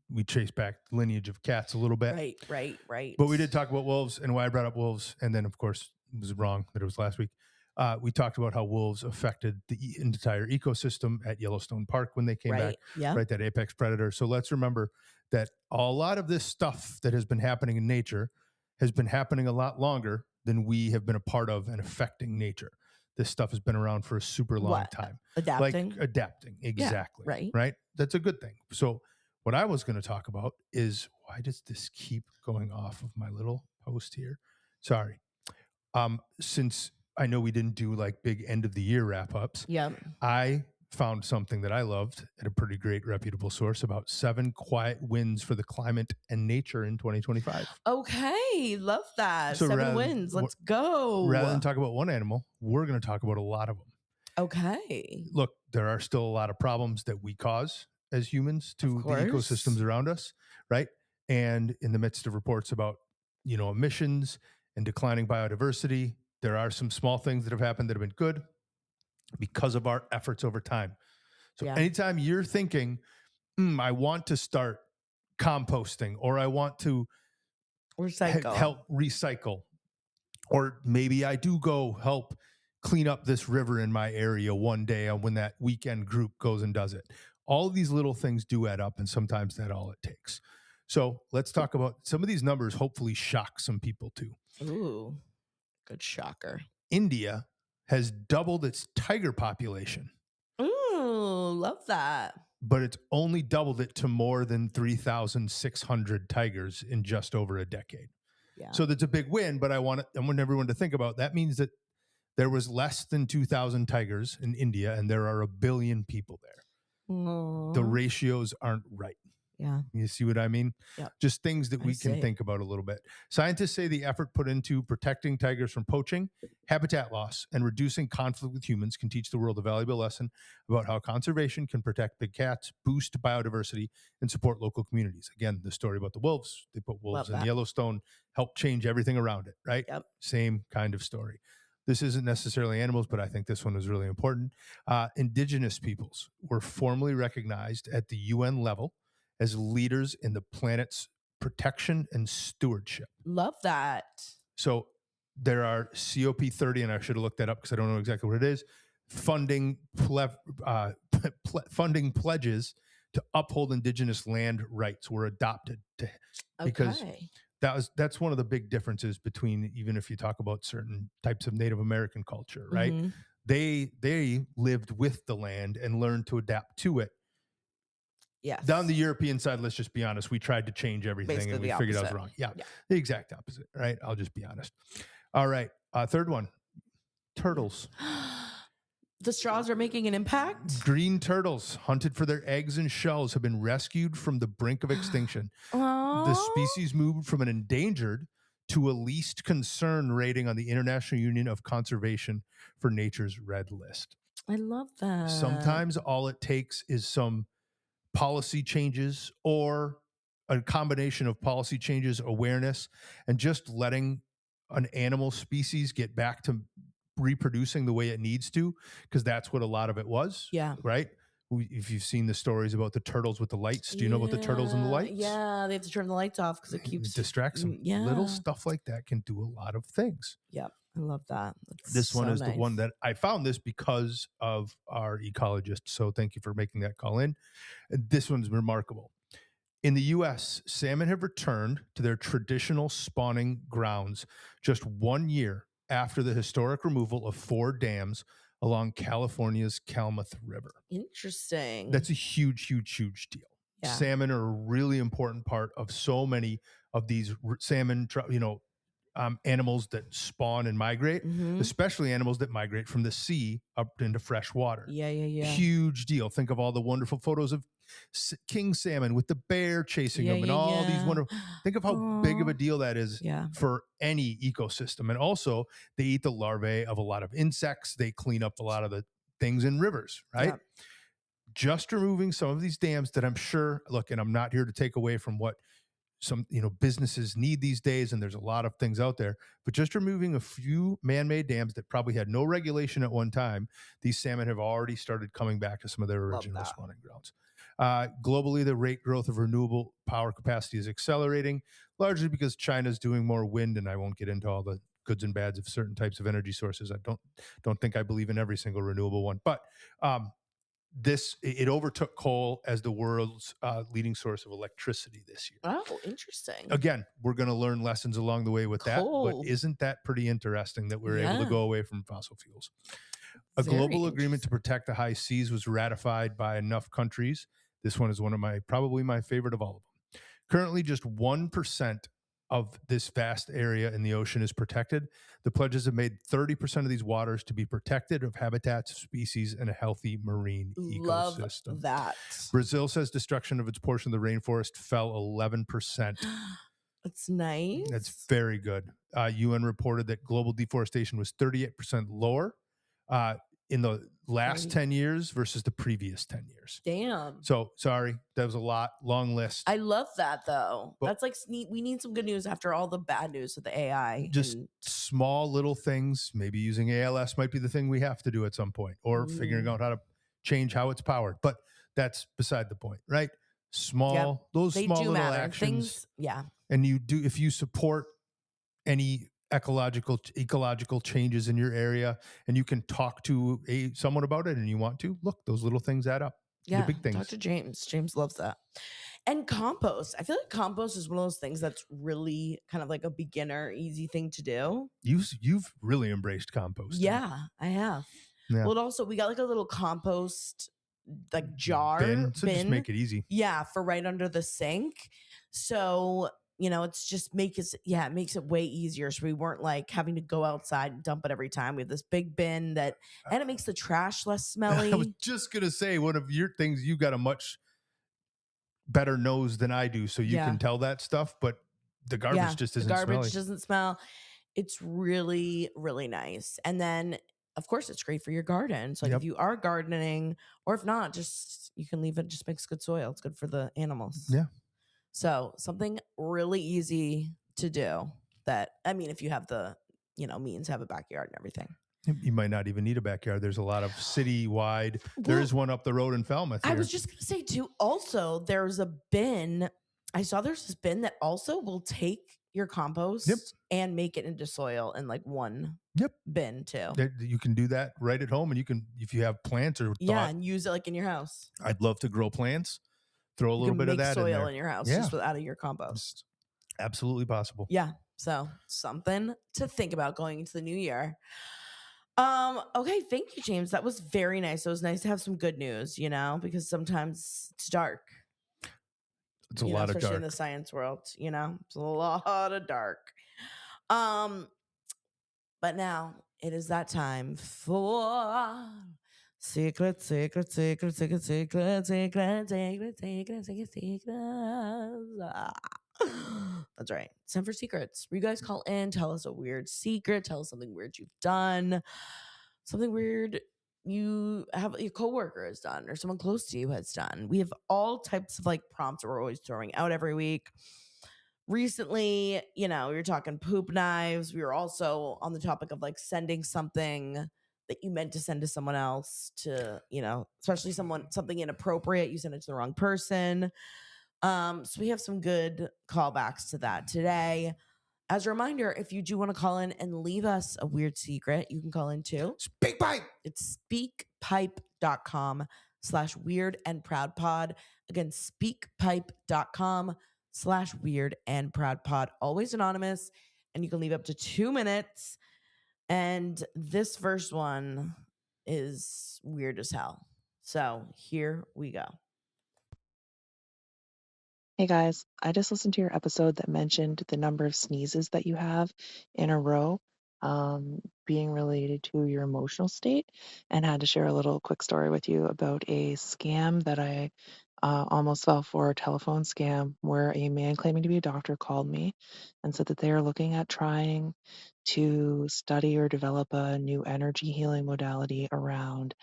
Speaker 2: We traced back lineage of cats a little bit.
Speaker 1: Right.
Speaker 2: But we did talk about wolves and why I brought up wolves. And then, of course, it was wrong that it was last week. We talked about how wolves affected the entire ecosystem at Yellowstone Park when they came back, right? That apex predator. So let's remember that a lot of this stuff that has been happening in nature has been happening a lot longer than we have been a part of and affecting nature. This stuff has been around for a super long time.
Speaker 1: Adapting?
Speaker 2: Like adapting, exactly.
Speaker 1: Yeah,
Speaker 2: right? That's a good thing. So what I was going to talk about is, why does this keep going off of my little post here? Sorry. Since I know we didn't do like big end of the year wrap ups.
Speaker 1: Yep.
Speaker 2: I found something that I loved at a pretty great reputable source about 7 quiet wins for the climate and nature in 2025.
Speaker 1: Okay. Love that. So 7 wins. Let's go.
Speaker 2: Rather than talk about one animal, we're going to talk about a lot of them.
Speaker 1: Okay.
Speaker 2: Look, there are still a lot of problems that we cause as humans to the ecosystems around us, right? And in the midst of reports about, emissions and declining biodiversity, there are some small things that have happened that have been good because of our efforts over time. So anytime you're thinking, I want to start composting, or I want to help recycle, or maybe I do go help clean up this river in my area one day when that weekend group goes and does it. All of these little things do add up, and sometimes that's all it takes. So let's talk about some of these numbers. Hopefully shock some people too.
Speaker 1: Ooh, good shocker.
Speaker 2: India has doubled its tiger population.
Speaker 1: Ooh, love that.
Speaker 2: But it's only doubled it to more than 3,600 tigers in just over a decade. Yeah. So that's a big win, but I want everyone to think about that. Means that there was less than 2,000 tigers in India, and there are 1 billion people there. Aww. The ratios aren't right.
Speaker 1: Yeah.
Speaker 2: You see what I mean?
Speaker 1: Yep.
Speaker 2: Just things that we can think about a little bit. Scientists say the effort put into protecting tigers from poaching, habitat loss, and reducing conflict with humans can teach the world a valuable lesson about how conservation can protect big cats, boost biodiversity, and support local communities. Again, the story about the wolves. They put wolves in Yellowstone, helped change everything around it, right?
Speaker 1: Yep.
Speaker 2: Same kind of story. This isn't necessarily animals, but I think this one is really important. Indigenous peoples were formally recognized at the UN level as leaders in the planet's protection and stewardship.
Speaker 1: Love that.
Speaker 2: So there are COP30, and I should have looked that up because I don't know exactly what it is, funding pledges to uphold indigenous land rights were adopted because that's one of the big differences between, even if you talk about certain types of Native American culture, right? Mm-hmm. They lived with the land and learned to adapt to it.
Speaker 1: Yes.
Speaker 2: Down the European side, let's just be honest, we tried to change everything. Basically, and we figured out it was wrong. Yeah, the exact opposite, right? I'll just be honest. All right. Third one, turtles.
Speaker 1: The straws are making an impact?
Speaker 2: Green turtles, hunted for their eggs and shells, have been rescued from the brink of extinction. The species moved from an endangered to a least concern rating on the International Union of Conservation for Nature's Red List.
Speaker 1: I love that.
Speaker 2: Sometimes all it takes is some policy changes, or a combination of policy changes, awareness, and just letting an animal species get back to reproducing the way it needs to, because that's what a lot of it was.
Speaker 1: Yeah.
Speaker 2: Right? If you've seen the stories about the turtles with the lights, do you know about the turtles and the lights?
Speaker 1: Yeah, they have to turn the lights off because it
Speaker 2: distracts them.
Speaker 1: Yeah.
Speaker 2: Little stuff like that can do a lot of things.
Speaker 1: Yep. I love that.
Speaker 2: This one is the one that I found this because of our ecologist. So thank you for making that call in. This one's remarkable. In the U.S., salmon have returned to their traditional spawning grounds just 1 year after the historic removal of 4 dams along California's Klamath River.
Speaker 1: Interesting.
Speaker 2: That's a huge, huge, huge deal. Yeah. Salmon are a really important part of so many of these salmon, animals that spawn and migrate, especially animals that migrate from the sea up into fresh water.
Speaker 1: Yeah.
Speaker 2: Huge deal. Think of all the wonderful photos of king salmon with the bear chasing them and all these wonderful. Think of how big of a deal that is for any ecosystem. And also, they eat the larvae of a lot of insects. They clean up a lot of the things in rivers, right?
Speaker 1: Yeah.
Speaker 2: Just removing some of these dams that I'm sure, look, and I'm not here to take away from what some businesses need these days, and there's a lot of things out there, but just removing a few man-made dams that probably had no regulation at one time, these salmon have already started coming back to some of their original spawning grounds. Globally, the rate growth of renewable power capacity is accelerating, largely because China's doing more wind, and I won't get into all the goods and bads of certain types of energy sources. I don't think I believe in every single renewable one, but it overtook coal as the world's leading source of electricity this year.
Speaker 1: Oh, interesting.
Speaker 2: Again, we're going to learn lessons along the way with that, but isn't that pretty interesting that we're able to go away from fossil fuels? A global agreement to protect the high seas was ratified by enough countries. This one is probably my favorite of all of them. Currently, just 1% of this vast area in the ocean is protected. The pledges have made 30% of these waters to be protected of habitats, species, and a healthy marine ecosystem.
Speaker 1: Love that.
Speaker 2: Brazil says destruction of its portion of the rainforest fell 11%.
Speaker 1: That's nice.
Speaker 2: That's very good. UN reported that global deforestation was 38% lower in the last 10 years versus the previous 10 years.
Speaker 1: Damn.
Speaker 2: So sorry, that was a long list.
Speaker 1: I love that though. But that's like we need some good news after all the bad news with the AI.
Speaker 2: Just small little things. Maybe using ALS might be the thing we have to do at some point, or figuring out how to change how it's powered. But that's beside the point, right? Those small little actions. And if you support any ecological changes in your area, and you can talk to someone about it, and you want to look, those little things add up.
Speaker 1: Yeah,
Speaker 2: the big things.
Speaker 1: Talk to James. James loves that. And compost. I feel like compost is one of those things that's really kind of like a beginner, easy thing to do.
Speaker 2: You've really embraced compost.
Speaker 1: Yeah, I have. Yeah. Well, we got like a little compost like jar bin.
Speaker 2: Just make it easy.
Speaker 1: Yeah, for right under the sink. So it's just it makes it way easier. So we weren't like having to go outside and dump it every time. We have this big bin and it makes the trash less smelly.
Speaker 2: I was just going to say, one of your things, you got a much better nose than I do. So you can tell that stuff, but the garbage just isn't smelly.
Speaker 1: The garbage doesn't smell. It's really, really nice. And then, of course, it's great for your garden. So if you are gardening, or if not, you can leave it, just makes good soil. It's good for the animals.
Speaker 2: Yeah.
Speaker 1: So something really easy to do that, I mean, if you have the, means to have a backyard and everything.
Speaker 2: You might not even need a backyard. There's a lot of citywide. There is one up the road in Falmouth.
Speaker 1: I was just going to say too, also there's a bin. I saw there's this bin that also will take your compost and make it into soil in like one bin too.
Speaker 2: You can do that right at home, and you can, if you have plants or
Speaker 1: and use it like in your house.
Speaker 2: I'd love to grow plants. Throw a little bit of that in there.
Speaker 1: Soil in your house just out of your compost.
Speaker 2: It's absolutely possible.
Speaker 1: Yeah. So something to think about going into the new year. Okay. Thank you, James. That was very nice. It was nice to have some good news, because sometimes it's dark.
Speaker 2: It's a lot of dark.
Speaker 1: Especially in the science world, it's a lot of dark. But now it is that time for Secret. That's right. It's time for secrets. Where you guys call in, tell us a weird secret, tell us something weird you've done, something weird you have your coworker has done, or someone close to you has done. We have all types of like prompts that we're always throwing out every week. Recently, we were talking poop knives. We were also on the topic of like sending something that you meant to send to someone else to, especially something inappropriate. You send it to the wrong person. So we have some good callbacks to that today. As a reminder, if you do want to call in and leave us a weird secret, you can call in too.
Speaker 2: SpeakPipe.
Speaker 1: It's speakpipe.com/weird and proud pod. Again, speakpipe.com/weird and proud pod. Always anonymous. And you can leave up to 2 minutes. And this first one is weird as hell. So here we go.
Speaker 3: Hey guys, I just listened to your episode that mentioned the number of sneezes that you have in a row being related to your emotional state, and had to share a little quick story with you about a scam that I almost fell for, a telephone scam where a man claiming to be a doctor called me and said that they are looking at trying to study or develop a new energy healing modality around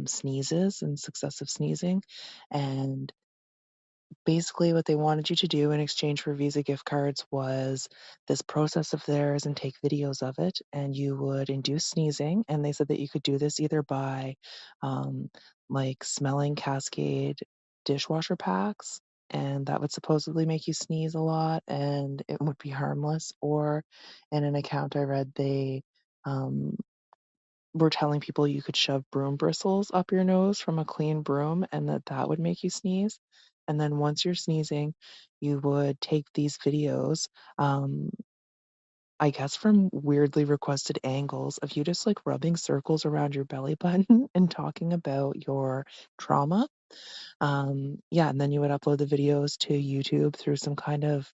Speaker 3: sneezes and successive sneezing. And basically what they wanted you to do in exchange for Visa gift cards was this process of theirs and take videos of it, and you would induce sneezing. And they said that you could do this either by um, like smelling Cascade dishwasher packs, and that would supposedly make you sneeze a lot and it would be harmless. Or in an account I read, they um, were telling people you could shove broom bristles up your nose from a clean broom and that that would make you sneeze. And then once you're sneezing, you would take these videos, um, I guess from weirdly requested angles of you just like rubbing circles around your belly button and talking about your trauma. Yeah, and then you would upload the videos to YouTube through some kind of,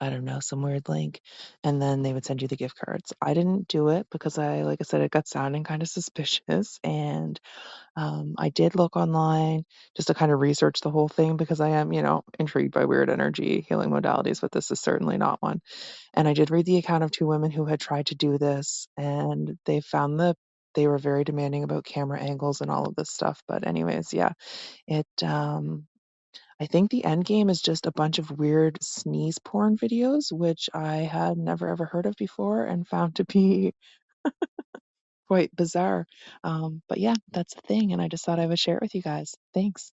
Speaker 3: I don't know, some weird link, and then they would send you the gift cards. I didn't do it because like I said, it got sounding kind of suspicious, and I did look online just to kind of research the whole thing because I am, intrigued by weird energy healing modalities, but this is certainly not one. And I did read the account of two women who had tried to do this, and they found that they were very demanding about camera angles and all of this stuff. But anyways, yeah, it I think the end game is just a bunch of weird sneeze porn videos, which I had never ever heard of before and found to be quite bizarre. But yeah, that's the thing, and I just thought I would share it with you guys. Thanks.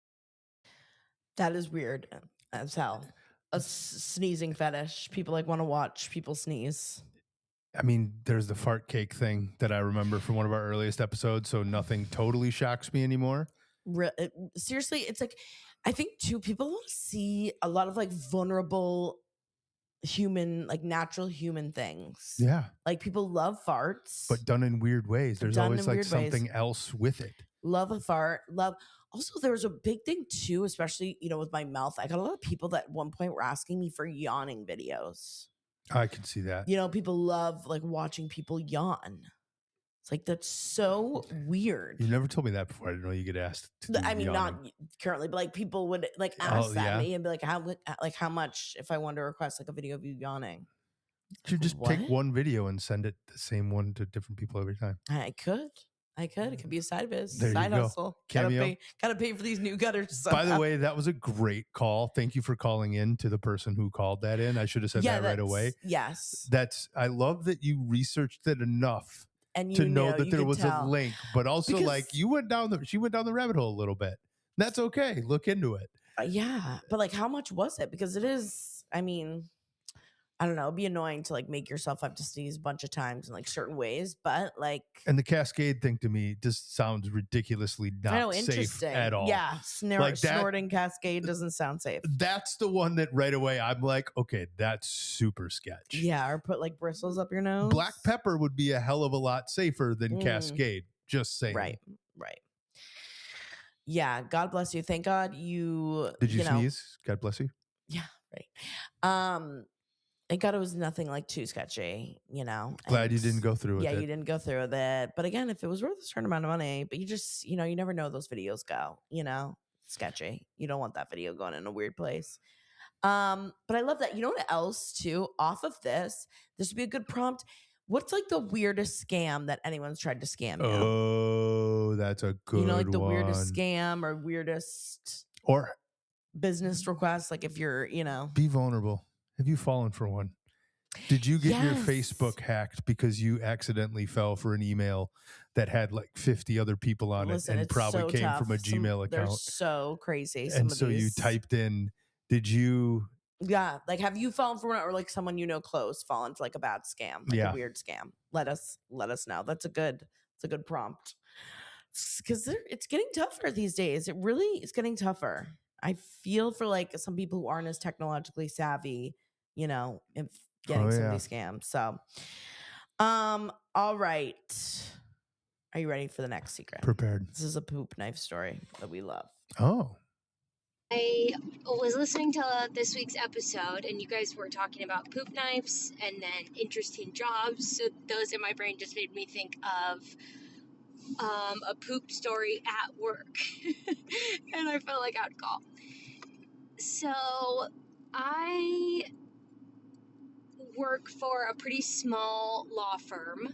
Speaker 1: That is weird as hell. A sneezing fetish. People like want to watch people sneeze.
Speaker 2: I mean, there's the fart cake thing that I remember from one of our earliest episodes, so nothing totally shocks me anymore.
Speaker 1: Seriously, it's like, I think too, people want to see a lot of like vulnerable human, like natural human things.
Speaker 2: Yeah.
Speaker 1: Like people love farts,
Speaker 2: But done in weird ways.
Speaker 1: but
Speaker 2: There's
Speaker 1: done
Speaker 2: always
Speaker 1: in
Speaker 2: like
Speaker 1: weird ways.
Speaker 2: something else with it.
Speaker 1: Love a fart. Love. Also, there was a big thing too, especially with my mouth. I got a lot of people that at one point were asking me for yawning videos.
Speaker 2: I can see that.
Speaker 1: People love like watching people yawn. It's like, that's so weird.
Speaker 2: You never told me that before. I didn't know you get asked to do yawning.
Speaker 1: Not currently, but like people would like ask that me and be like, how much if I wanted to request like a video of you yawning?
Speaker 2: You should just take one video and send it the same one to different people every time.
Speaker 1: I could. It could be a side biz,
Speaker 2: There
Speaker 1: side
Speaker 2: you go.
Speaker 1: hustle.
Speaker 2: Cameo.
Speaker 1: Gotta pay for these new gutters.
Speaker 2: By the way, that was a great call. Thank you for calling in to the person who called that in. I should have said that right away.
Speaker 1: Yes.
Speaker 2: I love that you researched it enough
Speaker 1: and
Speaker 2: to know that there was a link, but also like she went down the rabbit hole a little bit. That's okay. Look into it.
Speaker 1: Yeah. But like, how much was it? Because it is, I don't know, it'd be annoying to like make yourself have to sneeze a bunch of times in like certain ways, but like.
Speaker 2: And the Cascade thing to me just sounds ridiculously not safe at all.
Speaker 1: Yeah, snorting Cascade doesn't sound safe.
Speaker 2: That's the one that right away I'm like, okay, that's super sketch.
Speaker 1: Yeah, or put like bristles up your nose.
Speaker 2: Black pepper would be a hell of a lot safer than Cascade. Just saying.
Speaker 1: Right. Yeah, God bless you. Thank God you.
Speaker 2: Did you sneeze? God bless you.
Speaker 1: Yeah, right. Thank God it was nothing like too sketchy,
Speaker 2: Glad you didn't go through with it.
Speaker 1: Yeah, you didn't go through with it. But again, if it was worth a certain amount of money, but you just, you never know those videos go, sketchy. You don't want that video going in a weird place. But I love that. You know what else too? Off of this would be a good prompt. What's like the weirdest scam that anyone's tried to scam you?
Speaker 2: Oh, that's a good one.
Speaker 1: Like the weirdest scam or weirdest
Speaker 2: or
Speaker 1: business request. Like if you're,
Speaker 2: be vulnerable. Have you fallen for one? Did you get your Facebook hacked because you accidentally fell for an email that had like 50 other people on it and probably came from a Gmail account?
Speaker 1: They're so crazy.
Speaker 2: And so you typed in, did you?
Speaker 1: Yeah. Like, have you fallen for one, or like someone close fallen for like a bad scam, like a weird scam? Let us know. That's a good prompt. Because it's getting tougher these days. It really is getting tougher. I feel for like some people who aren't as technologically savvy, if getting some of these scams. So, all right. Are you ready for the next secret?
Speaker 2: Prepared.
Speaker 1: This is a poop knife story that we love.
Speaker 2: Oh.
Speaker 4: I was listening to this week's episode, and you guys were talking about poop knives and then interesting jobs. So those in my brain just made me think of a poop story at work, and I felt like I'd call. So I work for a pretty small law firm,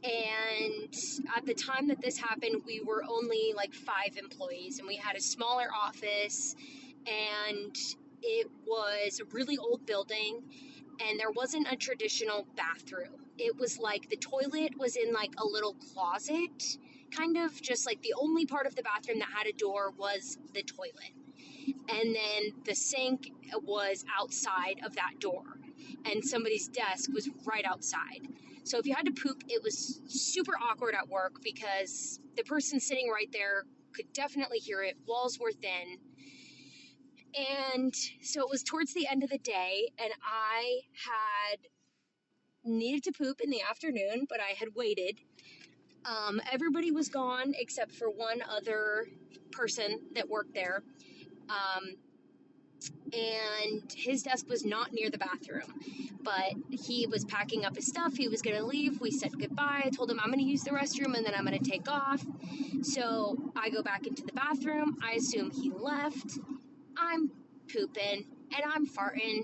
Speaker 4: and at the time that this happened, we were only like 5 employees, and we had a smaller office, and it was a really old building, and there wasn't a traditional bathroom. It was like the toilet was in like a little closet, kind of just like the only part of the bathroom that had a door was the toilet. And then the sink was outside of that door, and somebody's desk was right outside. So if you had to poop, it was super awkward at work because the person sitting right there could definitely hear it. Walls were thin. And so it was towards the end of the day, and I had needed to poop in the afternoon, but I had waited. Everybody was gone except for one other person that worked there. And his desk was not near the bathroom, but he was packing up his stuff. He was going to leave. We said goodbye. I told him I'm going to use the restroom and then I'm going to take off. So I go back into the bathroom. I assume he left. I'm pooping and I'm farting.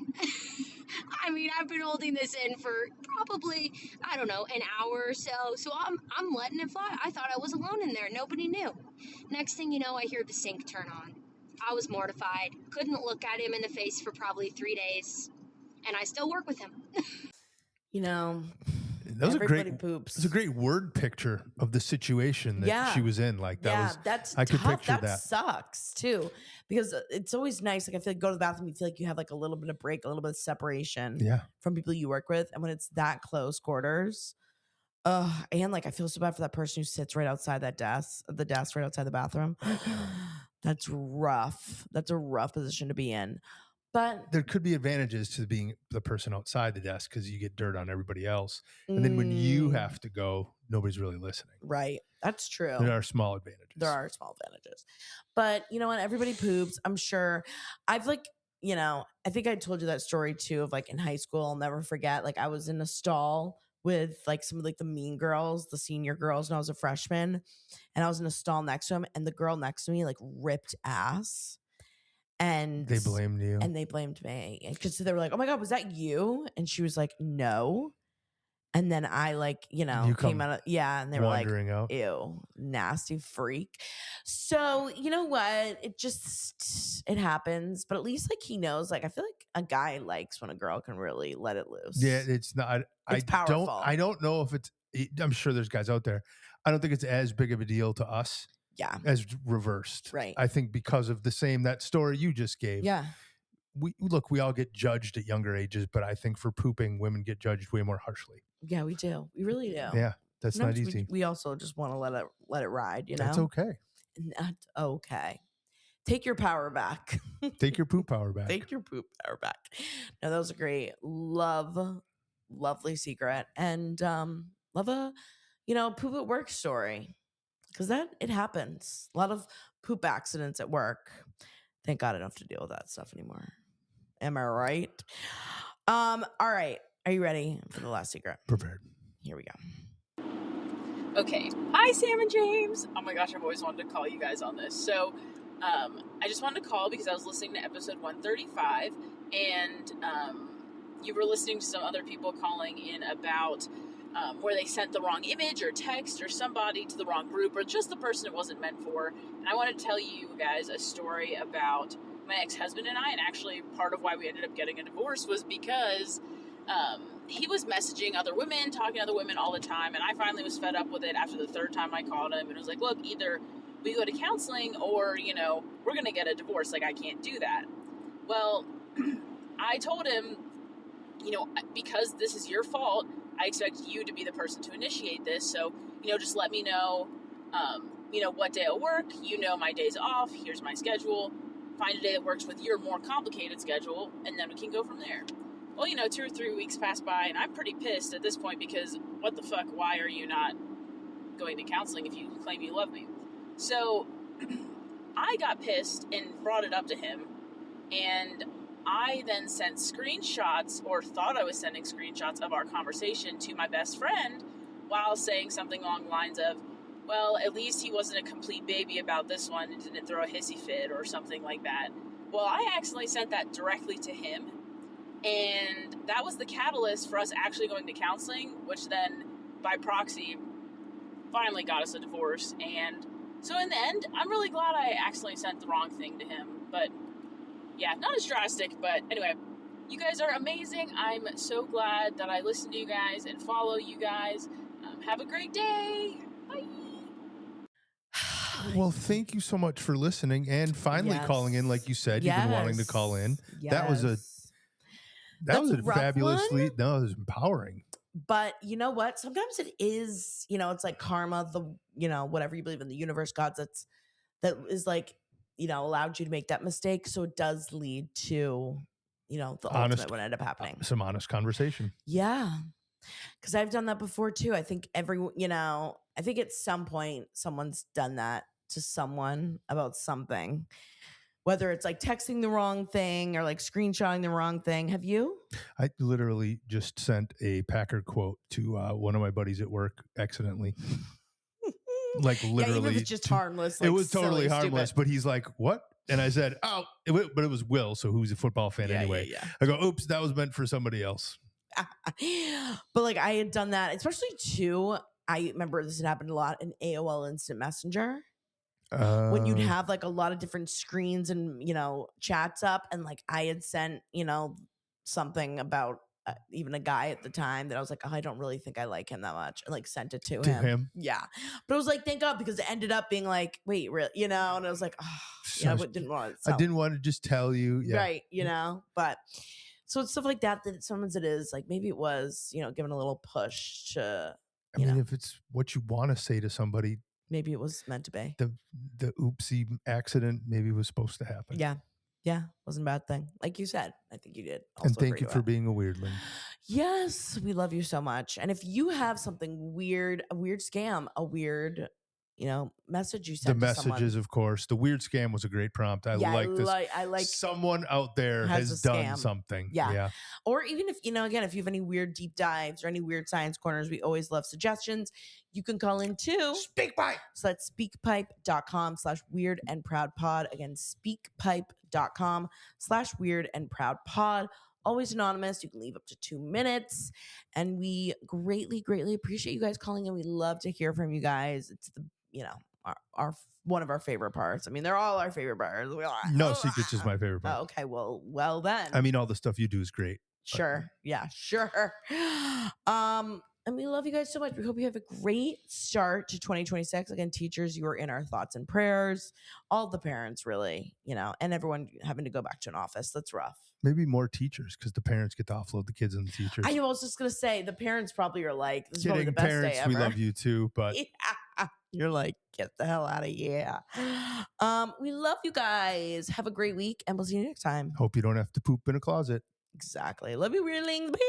Speaker 4: I mean, I've been holding this in for probably, I don't know, an hour or so. So I'm letting it fly. I thought I was alone in there. Nobody knew. Next thing you know, I hear the sink turn on. I was mortified. Couldn't look at him in the face for probably 3 days. And I still work with him.
Speaker 1: You know,
Speaker 2: that was
Speaker 1: everybody poops.
Speaker 2: It was a great word picture of the situation that she was in. Like
Speaker 1: that's
Speaker 2: I
Speaker 1: tough.
Speaker 2: could picture
Speaker 1: that sucks too, because it's always nice. Like I feel like go to the bathroom, you feel like you have like a little bit of break, a little bit of separation from people you work with. And when it's that close quarters, and like I feel so bad for that person who sits right outside the desk right outside the bathroom. That's rough. That's a rough position to be in. But
Speaker 2: there could be advantages to being the person outside the desk because you get dirt on everybody else. And then when you have to go, nobody's really listening.
Speaker 1: Right. That's true.
Speaker 2: There are small advantages.
Speaker 1: But you know what? Everybody poops. I'm sure. I've like, you know, I think I told you that story too of like in high school. I'll never forget. Like I was in a stall with like some of like the mean girls, the senior girls, when I was a freshman. And I was in a stall next to him. And the girl next to me like ripped ass. And
Speaker 2: they blamed you.
Speaker 1: And they blamed me. Because they were like, oh my God, was that you? And she was like, no. And then I like, you know, came out of, and they were like,
Speaker 2: out.
Speaker 1: Ew, nasty freak. So, you know what? It happens. But at least like he knows, like, I feel like a guy likes when a girl can really let it loose.
Speaker 2: Yeah, it's not.
Speaker 1: It's powerful.
Speaker 2: I don't know if it's, I'm sure there's guys out there. I don't think it's as big of a deal to us.
Speaker 1: Yeah.
Speaker 2: As reversed.
Speaker 1: Right.
Speaker 2: I think because of that story you just gave.
Speaker 1: Yeah.
Speaker 2: We all get judged at younger ages, but I think for pooping, women get judged way more harshly.
Speaker 1: Yeah, we do. We really do.
Speaker 2: Yeah. That's
Speaker 1: Sometimes
Speaker 2: not easy.
Speaker 1: We also just want to let it ride, you know?
Speaker 2: That's okay.
Speaker 1: That's okay. Take your power back.
Speaker 2: Take your poop power back.
Speaker 1: Take your poop power back. No, that was a great lovely secret. And love a, you know, poop at work story. Because it happens. A lot of poop accidents at work. Thank God I don't have to deal with that stuff anymore. Am I right? All right. Are you ready for the last secret?
Speaker 2: Prepared.
Speaker 1: Here we go.
Speaker 5: Okay. Hi, Sam and James. Oh my gosh, I've always wanted to call you guys on this. So, I just wanted to call because I was listening to episode 135, and you were listening to some other people calling in about where they sent the wrong image or text or somebody to the wrong group or just the person it wasn't meant for. And I want to tell you guys a story about my ex-husband and I, and actually part of why we ended up getting a divorce was because he was messaging other women, talking to other women all the time, and I finally was fed up with it after the third time I called him and was like, look, either we go to counseling or, you know, we're going to get a divorce. Like, I can't do that. Well, I told him, you know, because this is your fault, I expect you to be the person to initiate this. So, you know, just let me know, you know, what day will work. You know, my days off. Here's my schedule. Find a day that works with your more complicated schedule, and then we can go from there. Well, you know, 2 or 3 weeks pass by, and I'm pretty pissed at this point because what the fuck? Why are you not going to counseling if you claim you love me? So I got pissed and brought it up to him, and I then sent screenshots, or thought I was sending screenshots of our conversation to my best friend while saying something along the lines of, well, at least he wasn't a complete baby about this one and didn't throw a hissy fit or something like that. Well, I accidentally sent that directly to him, and that was the catalyst for us actually going to counseling, which then, by proxy, finally got us a divorce. And so in the end, I'm really glad I accidentally sent the wrong thing to him. But yeah, not as drastic, but anyway, you guys are amazing. I'm so glad that I listen to you guys and follow you guys. Have a great day. Bye.
Speaker 2: Well, thank you so much for listening and finally calling in. Like you said, you've been wanting to call in. That was a fabulously, no, it was empowering.
Speaker 1: But you know what? Sometimes it is, it's like karma, whatever you believe in, the universe, God, that is like, allowed you to make that mistake. So it does lead to, the ultimate what ended up happening.
Speaker 2: Some honest conversation.
Speaker 1: Yeah. Because I've done that before too. I think I think at some point someone's done that to someone about something, whether it's like texting the wrong thing or like screenshotting the wrong thing. Have you?
Speaker 2: I literally just sent a Packer quote to one of my buddies at work accidentally. Like literally,
Speaker 1: even if it's just harmless. Like,
Speaker 2: it was totally
Speaker 1: silly,
Speaker 2: harmless,
Speaker 1: stupid.
Speaker 2: But he's like, "What?" And I said, "Oh," but it was Will, so who's a football fan anyway.
Speaker 1: Yeah.
Speaker 2: I go, "Oops, that was meant for somebody else."
Speaker 1: But like I had done that, especially too. I remember this had happened a lot in AOL Instant Messenger. When you'd have like a lot of different screens and chats up, and like I had sent something about even a guy at the time that I was like, oh, I don't really think I like him that much, and like sent it to him. Yeah, but it was like, thank God, because it ended up being like, wait, really, and I was like, oh, I didn't want to.
Speaker 2: I didn't want to just tell you,
Speaker 1: right? But so it's stuff like that sometimes it is like maybe it was given a little push to.
Speaker 2: I mean, if it's what you want to say to somebody.
Speaker 1: Maybe it was meant to be.
Speaker 2: The oopsie accident maybe was supposed to happen.
Speaker 1: Yeah. Wasn't a bad thing. Like you said, I think you did.
Speaker 2: Also, and thank you for being a weirdling.
Speaker 1: Yes, we love you so much. And if you have something weird, a weird scam, a weird, message you sent
Speaker 2: the
Speaker 1: to someone.
Speaker 2: messages, of course. The weird scam was a great prompt. I like this.
Speaker 1: I like
Speaker 2: someone out there has done something. Yeah.
Speaker 1: Or even if, again, if you have any weird deep dives or any weird science corners, we always love suggestions. You can call in too.
Speaker 2: SpeakPipe.
Speaker 1: So that's speakpipe.com/weirdandproudpod. Again, speakpipe.com/weirdandproudpod. Always anonymous. You can leave up to 2 minutes. And we greatly, greatly appreciate you guys calling in. We love to hear from you guys. It's the, our one of our favorite parts. I mean, they're all our favorite parts.
Speaker 2: No Secrets is my favorite part.
Speaker 1: Oh, okay. Well then.
Speaker 2: I mean, all the stuff you do is great.
Speaker 1: Sure. Yeah, sure. And we love you guys so much. We hope you have a great start to 2026. Again, teachers, you are in our thoughts and prayers. All the parents, really, and everyone having to go back to an office. That's rough.
Speaker 2: Maybe more teachers because the parents get to offload the kids on the teachers.
Speaker 1: I was just going to say, the parents probably are like, this is
Speaker 2: probably
Speaker 1: the best
Speaker 2: parents,
Speaker 1: day ever.
Speaker 2: We love you too, but
Speaker 1: you're like, get the hell out of here. We love you guys. Have a great week, and we'll see you next time.
Speaker 2: Hope you don't have to poop in a closet.
Speaker 1: Exactly. Love you, weirdlings. Bye.